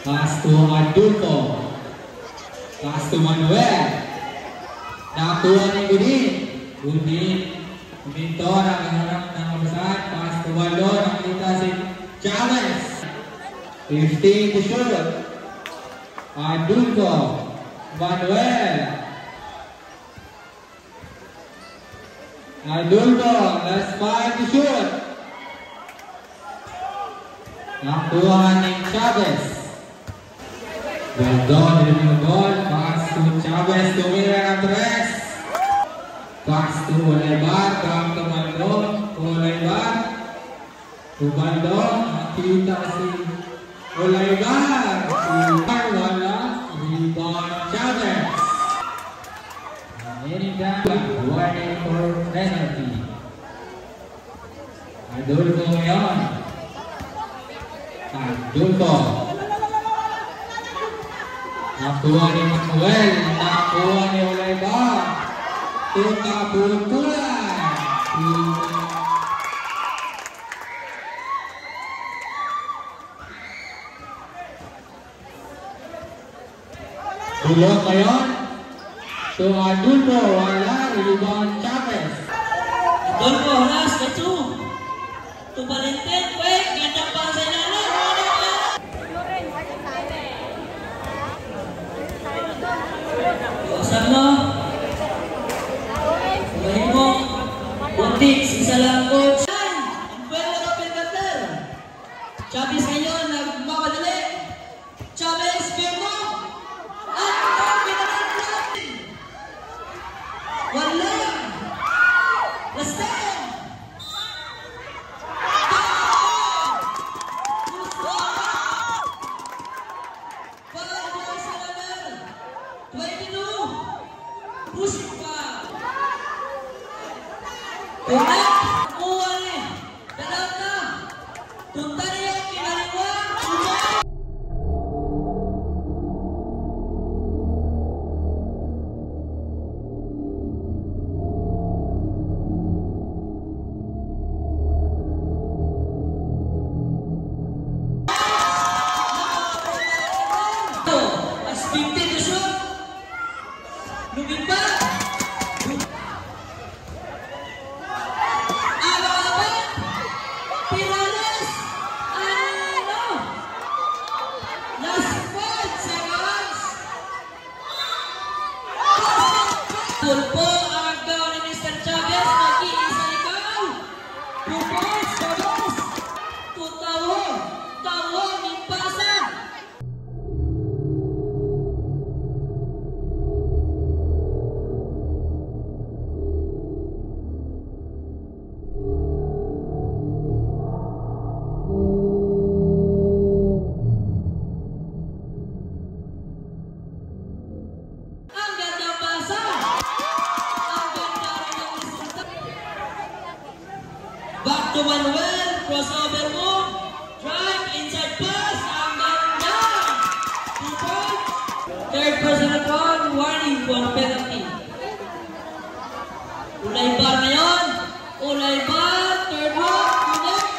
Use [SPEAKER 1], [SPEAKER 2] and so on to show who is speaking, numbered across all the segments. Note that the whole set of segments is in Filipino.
[SPEAKER 1] Pass to Adulfo. Pass to Manuel. Nakuha ni Gudin. Gudin to, nakaharap ng kabasahan. Pass to Waldo. Nakita si Chavez. 15 to shoot. Adulfo. Manuel. Adulfo. Last 5 to shoot. Nakuha ni Chavez. Well done, yung goal. Pass to Chavez. Tumira ng tres. Pass to Olaybar. Back to Baldon. Olaybar. To Baldon. Nakita si Olaybar. Wala. Rebound Chavez. Warning for penalty. Adulfo ngayon. Adulfo. Nakuha ni Manuel. Nakuha ni Olaybar. Tukabulutulan. Tulong ngayon. So Adulfo, wala. Rebound Chavez.
[SPEAKER 2] Adulfo, last na 2. To Valentin, wait. Gandang pa sa ilalim. Iwasan mo. Iwahin mo. Buntik, isa lang coach. Ang pwede ka pinagdater. Chavez ngayon, nagmamadali. Chavez, game mo. At pinagdater. Wala. Last time. Pusing pa. Tunak. Kuha ni. Dalam na. Punta niya yung kinaliwa. As 50 to shoot. Lumipa. Tulpo ang gawa ni Mr. Chavez. Nag-iisa ikaw. 2 points, Chavez. Tutawo. Tawo, Mimpasa. Back to Manuel, crossover move, drive, inside pass, ang ganda! 2 points. Third personal foul, warning for penalty. Olaybar ngayon. Olaybar, third one, connect.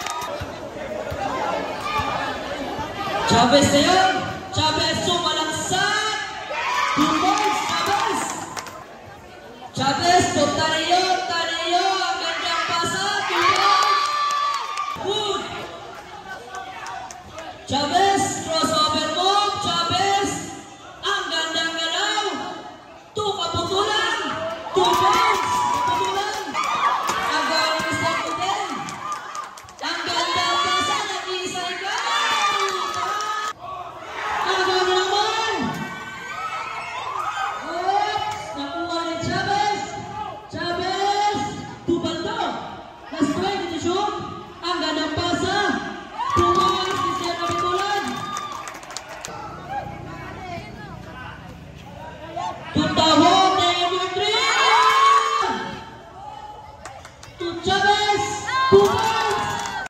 [SPEAKER 2] Chavez ngayon. Chavez